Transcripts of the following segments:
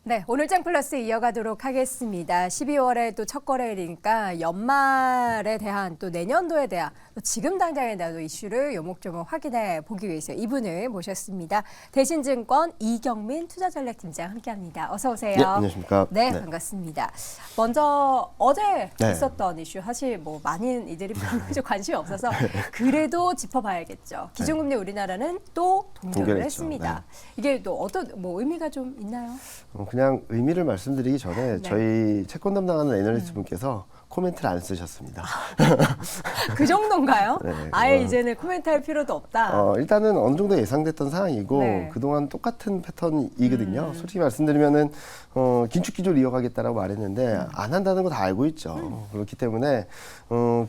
네, 오늘 장 플러스 이어가도록 하겠습니다. 12월에 또 첫 거래일이니까 연말에 대한 또 내년도에 대한 또 지금 당장에 대한 이슈를 요목조목 확인해 보기 위해서 이분을 모셨습니다. 대신증권 이경민 투자전략팀장 함께합니다. 어서 오세요. 네, 안녕하십니까. 네, 반갑습니다. 먼저 어제 네. 있었던 이슈 사실 뭐 많은 이들이 별로 관심이 없어서 그래도 짚어봐야겠죠. 기준금리 우리나라는 또 동결을 동결했죠. 했습니다. 이게 또 어떤 뭐 의미가 좀 있나요? 그냥 의미를 말씀드리기 전에 네. 저희 채권 담당하는 애널리스트 분께서 코멘트를 안 쓰셨습니다. 그 정도인가요? 네, 아예 이제는 코멘트할 필요도 없다. 일단은 어느 정도 예상됐던 상황이고 네. 그동안 똑같은 패턴이거든요. 솔직히 말씀드리면은 긴축 기조를 이어가겠다라고 말했는데 안 한다는 거 다 알고 있죠. 그렇기 때문에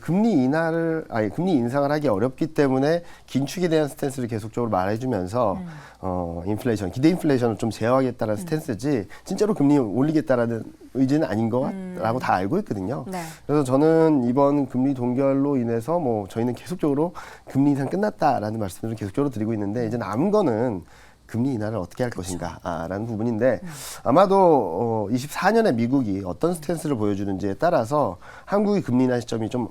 금리 인상을 하기 어렵기 때문에 긴축에 대한 스탠스를 계속적으로 말해주면서 인플레이션, 기대 인플레이션을 좀 제어하겠다는 스탠스지 진짜로 금리 올리겠다라는 의지는 아닌 거라고 다 알고 있거든요. 네. 그래서 저는 이번 금리 동결로 인해서 뭐 저희는 계속적으로 금리 인상 끝났다라는 말씀을 계속적으로 드리고 있는데 이제 남은 거는 금리 인하를 어떻게 할 것인가라는 부분인데 아마도 24년에 미국이 어떤 스탠스를 보여주는지에 따라서 한국의 금리 인하 시점이 좀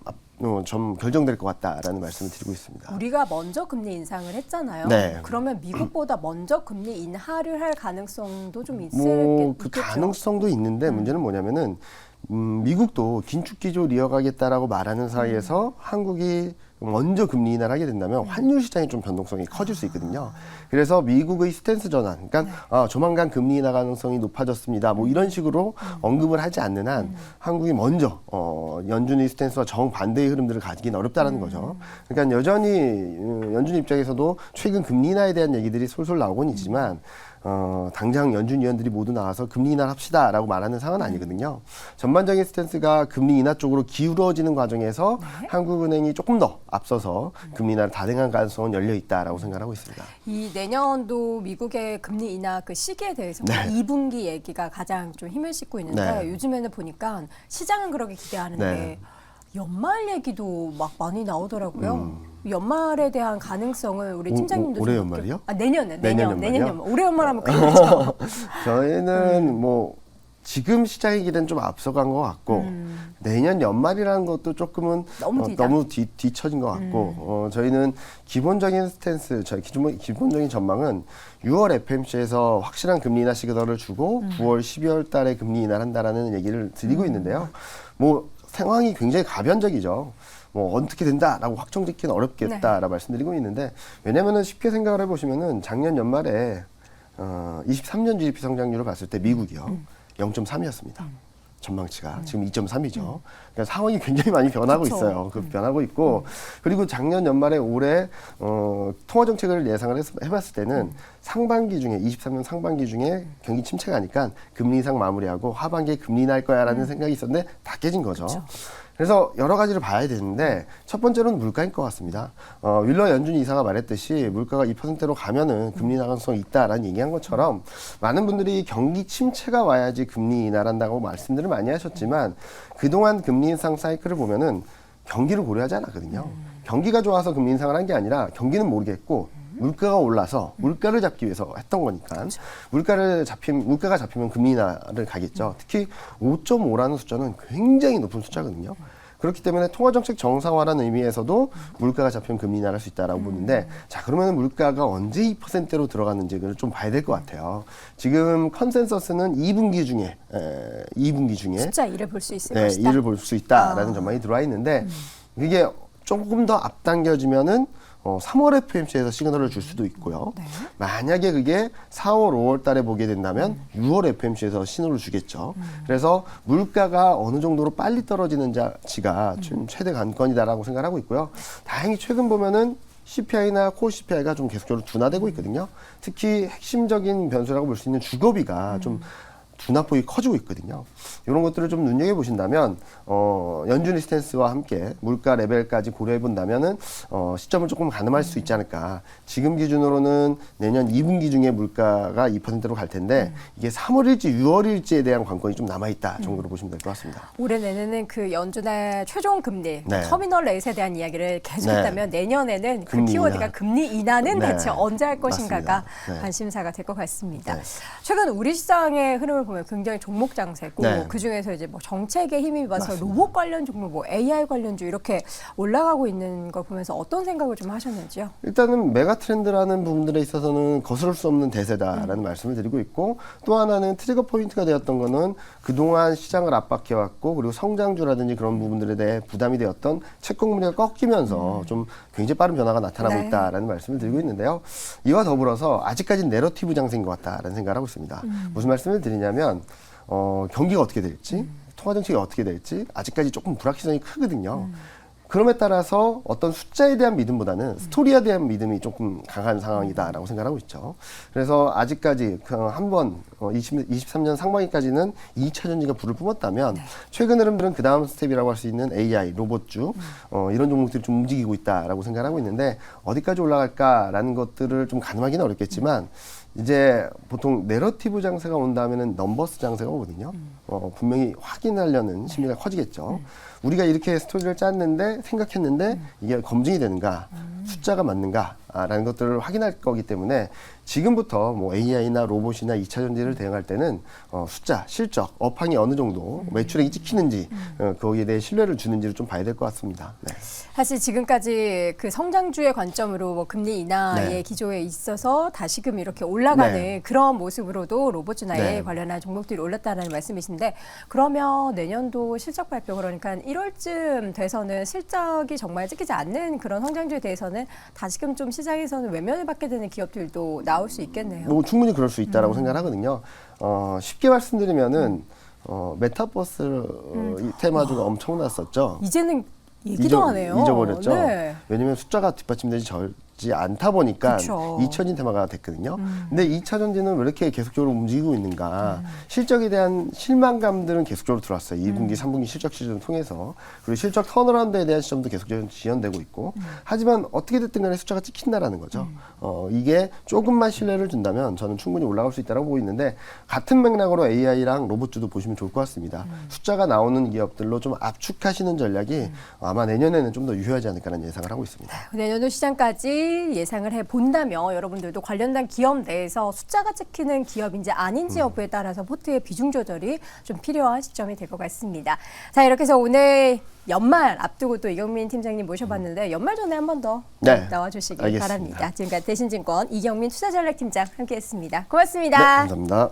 결정될 것 같다라는 말씀을 드리고 있습니다. 우리가 먼저 금리 인상을 했잖아요. 네. 그러면 미국보다 먼저 금리 인하를 할 가능성도 좀 그 있겠죠. 가능성도 있는데 문제는 뭐냐면은 미국도 긴축 기조를 이어가겠다라고 말하는 사이에서 한국이 먼저 금리 인하를 하게 된다면 환율 시장의 좀 변동성이 커질 수 있거든요. 그래서 미국의 스탠스 전환, 그러니까 조만간 금리 인하 가능성이 높아졌습니다. 뭐 이런 식으로 언급을 하지 않는 한 한국이 먼저 연준의 스탠스와 정반대의 흐름들을 가지기는 어렵다는 거죠. 그러니까 여전히 연준 입장에서도 최근 금리 인하에 대한 얘기들이 솔솔 나오곤 있지만 당장 연준 위원들이 모두 나와서 금리 인하를 합시다라고 말하는 상황은 아니거든요. 전반적인 스탠스가 금리 인하 쪽으로 기울어지는 과정에서 한국은행이 조금 더 앞서서 금리 인하를 단행한 가능성은 열려 있다라고 생각하고 있습니다. 이 내년도 미국의 금리 인하 그 시기에 대해서 네. 2분기 얘기가 가장 좀 힘을 싣고 있는데 네. 요즘에는 보니까 시장은 그렇게 기대하는데 네. 연말 얘기도 막 많이 나오더라고요. 연말에 대한 가능성을 우리 팀장님도 올해 좀 연말이요? 내년 연말이요? 연말. 올해 연말하면 그렇죠. 저희는 뭐 지금 시장의 기대는 좀 앞서간 것 같고 내년 연말이라는 것도 조금은 너무 뒤다. 너무 뒤처진 것 같고 저희는 기본적인 스탠스, 저희 기본적인 전망은 6월 FMC에서 확실한 금리 인하 시그널을 주고 9월, 12월 달에 금리 인하를 한다라는 얘기를 드리고 있는데요. 뭐 상황이 굉장히 가변적이죠. 뭐 어떻게 된다라고 확정짓기는 어렵겠다라고 말씀드리고 있는데 왜냐면은 쉽게 생각을 해보시면은 작년 연말에 23년 GDP 성장률을 봤을 때 미국이요 0.3이었습니다. 전망치가 지금 2.3이죠. 그러니까 상황이 굉장히 많이 변하고 그쵸. 있어요. 변하고 있고 그리고 작년 연말에 올해 통화 정책을 예상을 해봤을 때는 상반기 중에 23년 상반기 중에 경기 침체가 아니까 금리 인상 마무리하고 하반기에 금리 인하할 거야라는 생각이 있었는데 다 깨진 거죠. 그쵸. 그래서 여러 가지를 봐야 되는데 첫 번째로는 물가인 것 같습니다. 윌러 연준 이사가 말했듯이 물가가 2%로 가면은 금리 인하 가능성이 있다라는 얘기한 것처럼 많은 분들이 경기 침체가 와야지 금리 인하한다고 말씀들을 많이 하셨지만 그동안 금리 인상 사이클을 보면은 경기를 고려하지 않았거든요. 경기가 좋아서 금리 인상을 한 게 아니라 경기는 모르겠고 물가가 올라서 물가를 잡기 위해서 했던 거니까 물가가 잡히면 금리 인하를 가겠죠. 특히 5.5라는 숫자는 굉장히 높은 숫자거든요. 그렇기 때문에 통화정책 정상화라는 의미에서도 물가가 잡히면 금리 인하를 할 수 있다라고 보는데 자 그러면 물가가 언제 2%로 들어갔는지를 좀 봐야 될 것 같아요. 지금 컨센서스는 2분기 중에 숫자 1을 볼 수 있을 네, 것이다. 2를 볼 수 있다라는 전망이 들어와 있는데 이게 조금 더 앞당겨지면은 3월 FMC에서 시그널을 줄 수도 있고요. 네. 만약에 그게 4월, 5월 달에 보게 된다면 6월 FMC에서 신호를 주겠죠. 그래서 물가가 어느 정도로 빨리 떨어지는지가 좀 최대 관건이다라고 생각하고 있고요. 다행히 최근 보면은 CPI나 코어 CPI가 좀 계속적으로 둔화되고 있거든요. 특히 핵심적인 변수라고 볼 수 있는 주거비가 좀 둔화폭이 커지고 있거든요. 이런 것들을 좀 눈여겨보신다면 연준의 스탠스와 함께 물가 레벨까지 고려해본다면은 시점을 조금 가늠할 수 있지 않을까. 지금 기준으로는 내년 2분기 중에 물가가 2%로 갈 텐데 이게 3월일지 6월일지에 대한 관건이 좀 남아있다 정도로 보시면 될 것 같습니다. 올해 내내는 그 연준의 최종 금리, 네. 터미널 레이스에 대한 이야기를 계속했다면 내년에는 그 금리 키워드가 인하. 금리 인하는 네. 대체 언제 할 것인가가 맞습니다. 네. 관심사가 될 것 같습니다. 네. 최근 우리 시장의 흐름을 보면 굉장히 종목 장세고 네. 그 중에서 이제 뭐 정책에 힘입어서 맞습니다. 로봇 관련 종목, 뭐 AI 관련주 이렇게 올라가고 있는 걸 보면서 어떤 생각을 좀 하셨는지요? 일단은 메가 트렌드라는 부분들에 있어서는 거스를 수 없는 대세다라는 말씀을 드리고 있고, 또 하나는 트리거 포인트가 되었던 거는 그동안 시장을 압박해왔고, 그리고 성장주라든지 그런 부분들에 대해 부담이 되었던 채권 금리가 꺾이면서 좀 굉장히 빠른 변화가 나타나고 네. 있다라는 말씀을 드리고 있는데요. 이와 더불어서 아직까지 내러티브 장세인 것 같다라는 생각을 하고 있습니다. 무슨 말씀을 드리냐면 경기가 어떻게 될지, 통화 정책이 어떻게 될지 아직까지 조금 불확실성이 크거든요. 그럼에 따라서 어떤 숫자에 대한 믿음보다는 스토리에 대한 믿음이 조금 강한 상황이다라고 생각하고 있죠. 그래서 아직까지 한번 23년 상반기까지는 2차 전지가 불을 뿜었다면 최근 흐름들은 그 다음 스텝이라고 할 수 있는 AI, 로봇주 이런 종목들이 좀 움직이고 있다라고 생각하고 있는데, 어디까지 올라갈까라는 것들을 좀 가늠하기는 어렵겠지만, 이제 보통 내러티브 장세가 온다면은 넘버스 장세가 오거든요. 분명히 확인하려는 심리가 커지겠죠. 우리가 이렇게 스토리를 짰는데, 생각했는데 이게 검증이 되는가, 숫자가 맞는가라는 것들을 확인할 거기 때문에 지금부터 뭐 AI나 로봇이나 2차 전지를 대응할 때는 숫자, 실적, 업황이 어느 정도 매출액이 찍히는지 거기에 대해 신뢰를 주는지를 좀 봐야 될 것 같습니다. 네. 사실 지금까지 그 성장주의 관점으로 뭐 금리 인하의 네. 기조에 있어서 다시금 이렇게 올라가는 네. 그런 모습으로도 로봇주나 네. AI 관련한 종목들이 올랐다는 말씀이신데, 그러면 내년도 실적 발표, 그러니까 1월쯤 돼서는 실적이 정말 찍히지 않는 그런 성장주에 대해서는 다시금 좀 시장에서는 외면을 받게 되는 기업들도 나올 수 있겠네요. 뭐 충분히 그럴 수 있다라고 생각하거든요. 쉽게 말씀드리면은 메타버스 이 테마주가 엄청났었죠. 이제는 얘기도 안 해요. 잊어버렸죠. 네. 왜냐하면 숫자가 뒷받침되지 않다 보니까 그쵸. 2차전지 테마가 됐거든요. 근데 2차전지는 왜 이렇게 계속적으로 움직이고 있는가. 실적에 대한 실망감들은 계속적으로 들어왔어요. 2분기, 3분기 실적 시즌을 통해서. 그리고 실적 턴어라운드에 대한 시점도 계속적으로 지연되고 있고. 하지만 어떻게 됐든 간에 숫자가 찍힌다라는 거죠. 이게 조금만 신뢰를 준다면 저는 충분히 올라갈 수 있다고 보고 있는데, 같은 맥락으로 AI랑 로봇주도 보시면 좋을 것 같습니다. 숫자가 나오는 기업들로 좀 압축하시는 전략이 아마 내년에는 좀 더 유효하지 않을까라는 예상을 하고 있습니다. 내년도 시장까지 예상을 해본다면 여러분들도 관련된 기업 내에서 숫자가 찍히는 기업인지 아닌지 여부에 따라서 포트의 비중 조절이 좀 필요한 시점이 될 것 같습니다. 자, 이렇게 해서 오늘 연말 앞두고 또 이경민 팀장님 모셔봤는데, 연말 전에 한 번 더 네, 나와주시기 알겠습니다. 바랍니다. 지금까지 대신증권 이경민 투자전략팀장 함께했습니다. 고맙습니다. 네, 감사합니다.